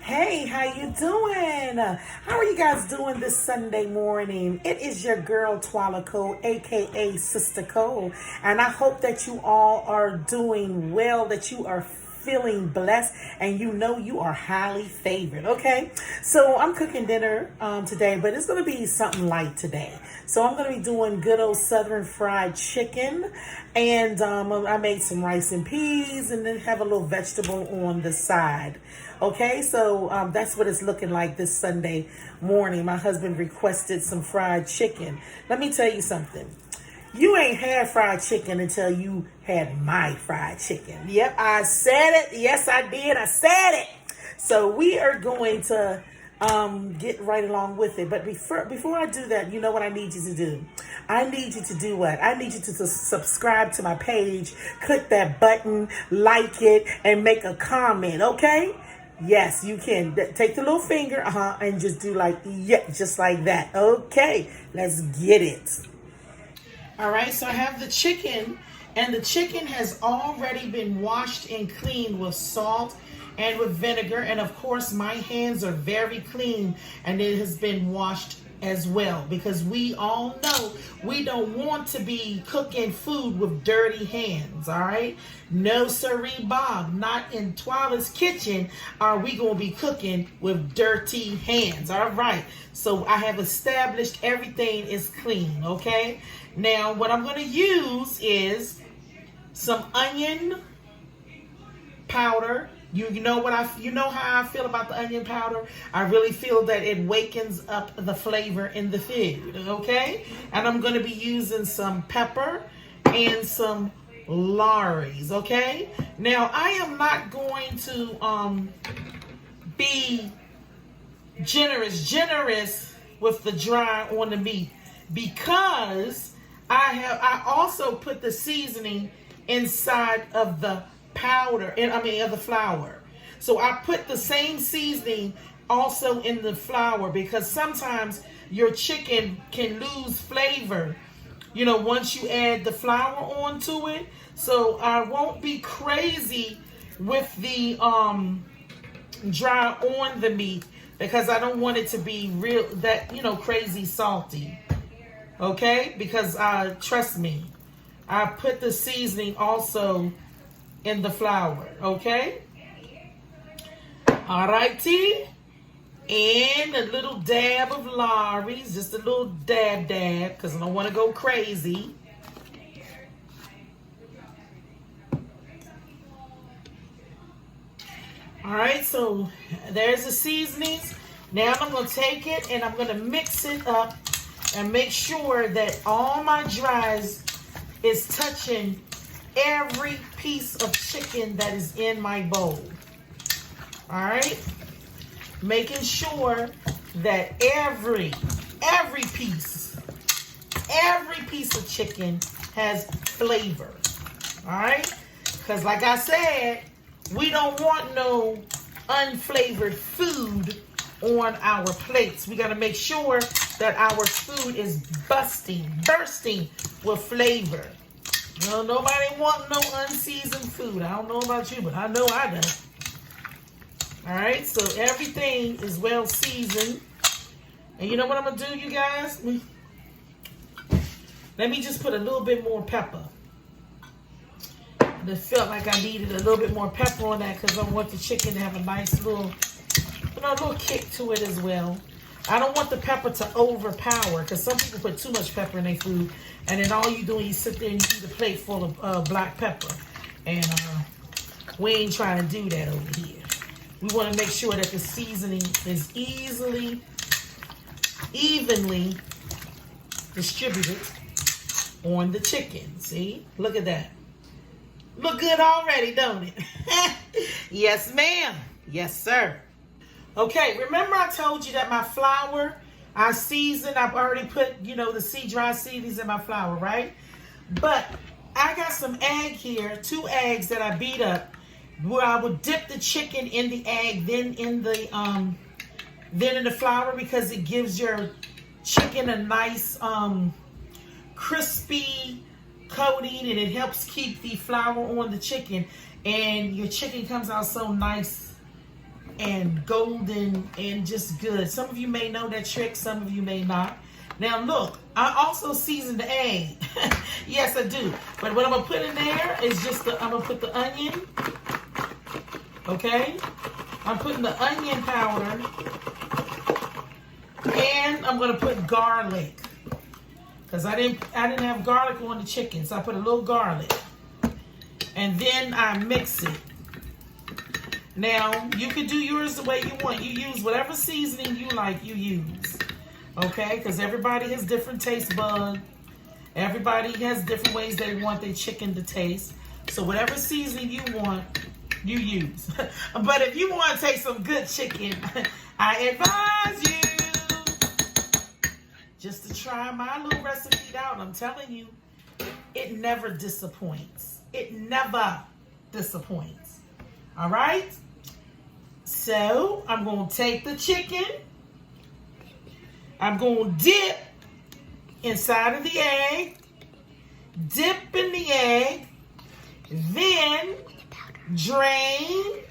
Hey, how you doing? How are you guys doing this Sunday morning? It is your girl Twala Cole, aka Sister Cole, and I hope that you all are doing well, that you are feeling blessed, and you know you are highly favored. Okay, so I'm cooking dinner today, but it's going to be something light today. So I'm going to be doing good old Southern fried chicken, and I made some rice and peas, and then have a little vegetable on the side. Okay, so that's what it's looking like this Sunday morning. My husband requested some fried chicken. Let me tell you something. You ain't had fried chicken until you had my fried chicken. Yep, I said it. Yes, I did. I said it. So we are going to get right along with it. But before I do that, you know what I need you to do? I need you to do what? I need you to subscribe to my page, click that button, like it, and make a comment, okay? Yes, you can. Take the little finger, and just do like, yeah, just like that. Okay, let's get it. All right, so I have the chicken, and the chicken has already been washed and cleaned with salt and with vinegar. And of course, my hands are very clean, and it has been washed as well, because we all know we don't want to be cooking food with dirty hands. All right, no siree, Bob, not in Twala's kitchen are we going to be cooking with dirty hands. All right, so I have established everything is clean. Okay, now what I'm going to use is some onion powder. You know how I feel about the onion powder. I really feel that it wakens up the flavor in the food. Okay, and I'm going to be using some pepper and some Lawry's. Okay, now I am not going to be generous with the dry on the meat, because I also put the seasoning inside of the powder, of the flour. So I put the same seasoning also in the flour, because sometimes your chicken can lose flavor, once you add the flour onto it. So I won't be crazy with the dry on the meat, because I don't want it to be crazy salty. Okay, because trust me, I put the seasoning also in the flour. Okay, all righty, and a little dab of Lawry's, just a little dab, because I don't want to go crazy. All right, so there's the seasonings. Now I'm going to take it and I'm going to mix it up and make sure that all my dries is touching every piece of chicken that is in my bowl. All right, making sure that every piece of chicken has flavor. All right, because like I said, we don't want no unflavored food on our plates. We got to make sure that our food is bursting with flavor. Nobody want no unseasoned food. I don't know about you, but I know I don't. All right, so everything is well seasoned. And you know what I'm going to do, you guys? Let me just put a little bit more pepper. I felt like I needed a little bit more pepper on that, because I want the chicken to have a nice little kick to it as well. I don't want the pepper to overpower, because some people put too much pepper in their food, and then all you do is you sit there and you eat a plate full of black pepper. And we ain't trying to do that over here. We want to make sure that the seasoning is evenly distributed on the chicken. See? Look at that. Look good already, don't it? Yes, ma'am. Yes, sir. Okay, remember I told you that my flour, I seasoned. I've already put, the dry seasonings in my flour, right? But I got some egg here, 2 eggs that I beat up, where I would dip the chicken in the egg, then in the flour, because it gives your chicken a nice crispy coating, and it helps keep the flour on the chicken, and your chicken comes out so nice and golden and just good. Some of you may know that trick, some of you may not. Now look, I also season the egg. Yes, I do. But what I'm gonna put in there is just I'm gonna put the onion. Okay? I'm putting the onion powder, and I'm gonna put garlic. Because I didn't have garlic on the chicken, so I put a little garlic. And then I mix it. Now, you can do yours the way you want. You use whatever seasoning you like, you use. Okay? Because everybody has different taste buds. Everybody has different ways they want their chicken to taste. So whatever seasoning you want, you use. But if you want to taste some good chicken, I advise you just to try my little recipe out. I'm telling you, it never disappoints. It never disappoints. All right? So, I'm going to take the chicken. I'm going to dip inside of the egg. Dip in the egg. Then, drain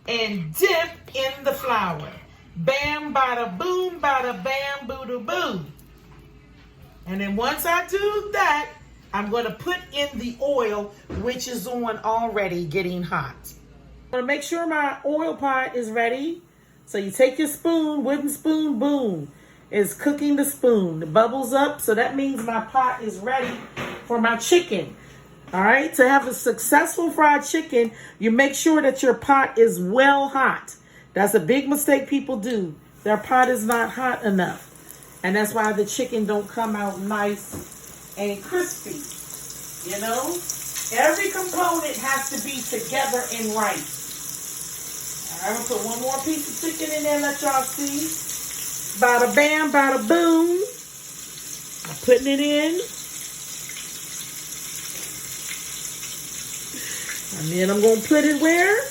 and dip in the flour. Bam, bada, boom, bada, bam, boo, boo. And then once I do that, I'm going to put in the oil, which is on already getting hot. I'm going to make sure my oil pot is ready. So you take your spoon, wooden spoon, boom. It's cooking the spoon. The bubbles up, so that means my pot is ready for my chicken. All right, to have a successful fried chicken, you make sure that your pot is well hot. That's a big mistake people do. Their pot is not hot enough. And that's why the chicken don't come out nice and crispy. You know? Every component has to be together and right. I'm going to put one more piece of chicken in there, let y'all see. Bada bam, bada boom. I'm putting it in. And then I'm going to put it where?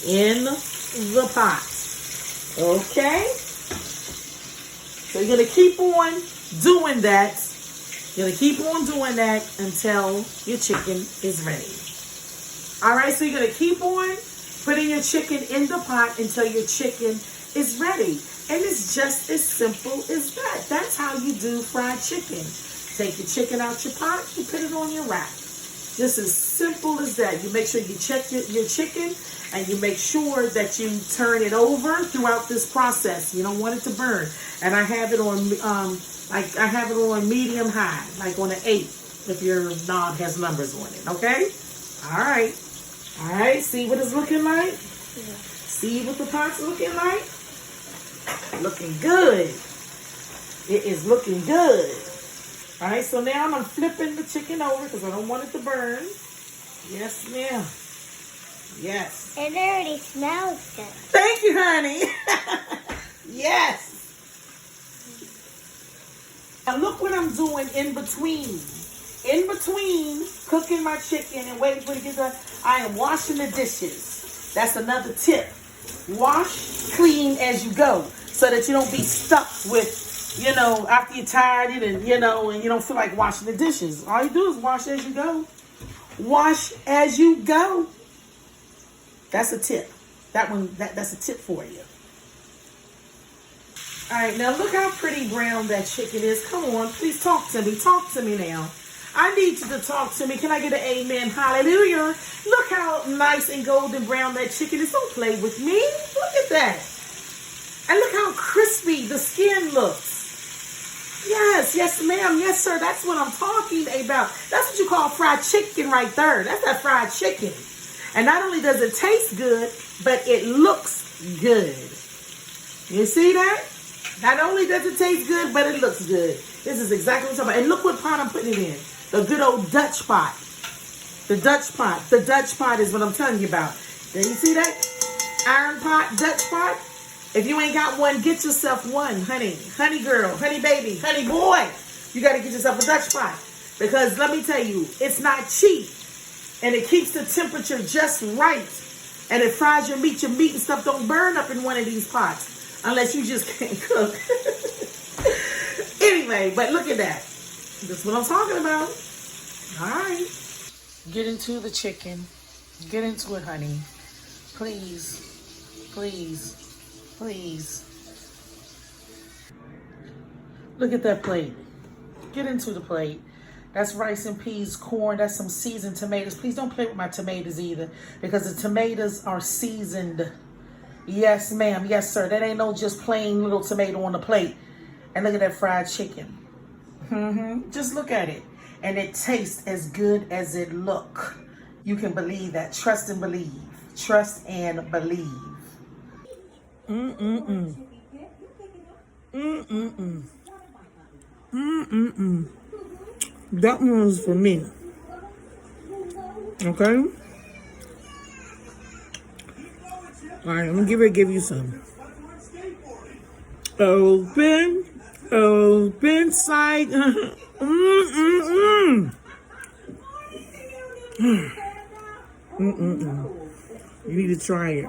In the pot. Okay? So you're going to keep on doing that. You're going to keep on doing that until your chicken is ready. All right, so you're going to keep on putting your chicken in the pot until your chicken is ready. And it's just as simple as that. That's how you do fried chicken. Take your chicken out your pot, you put it on your rack. Just as simple as that. You make sure you check your chicken, and you make sure that you turn it over throughout this process. You don't want it to burn. And I have it on I have it on medium high, like on an 8, if your knob has numbers on it. Okay? All right. All right. See what it's looking like? Yeah. See what the pot's looking like? Looking good. It is looking good. All right, so now I'm flipping the chicken over because I don't want it to burn. Yes, ma'am. Yes. It already smells good. Thank you, honey. Yes. Now look what I'm doing in between. In between cooking my chicken and waiting for it to get done, I am washing the dishes. That's another tip. Wash clean as you go so that you don't be stuck with, you know, after you're tired and, you know, and you don't feel like washing the dishes. All you do is wash as you go. Wash as you go. That's a tip. That's a tip for you. All right, now look how pretty brown that chicken is. Come on, please talk to me. Talk to me now. I need you to talk to me. Can I get an amen? Hallelujah. Look how nice and golden brown that chicken is. Don't play with me. Look at that. And look how crispy the skin looks. Yes, yes, ma'am. Yes, sir. That's what I'm talking about. That's what you call fried chicken right there. That's that fried chicken. And not only does it taste good, but it looks good. You see that? Not only does it taste good, but it looks good. This is exactly what I'm talking about. And look what pot I'm putting it in. The good old Dutch pot. The Dutch pot. The Dutch pot is what I'm telling you about. There you see that? Iron pot, Dutch pot. If you ain't got one, get yourself one, honey. Honey girl, honey baby, honey boy. You got to get yourself a Dutch pot. Because let me tell you, it's not cheap. And it keeps the temperature just right. And it fries your meat and stuff don't burn up in one of these pots. Unless you just can't cook. Anyway, but look at that. That's what I'm talking about. All right. Get into the chicken. Get into it, honey. Please. please, please. Look at that plate. Get into the plate. That's rice and peas, corn. That's some seasoned tomatoes. Please don't play with my tomatoes either, because the tomatoes are seasoned. Yes, ma'am. Yes, sir. That ain't no just plain little tomato on the plate. And look at that fried chicken. Just look at it. And it tastes as good as it look. You can believe that. Trust and believe. Trust and believe. Mm-mm-mm. Mm-mm-mm. Mm-mm-mm. That one's for me. Okay? Alright, I'm gonna give you some. Open side. Mm-mm-mm. Mm-mm-mm. You need to try it.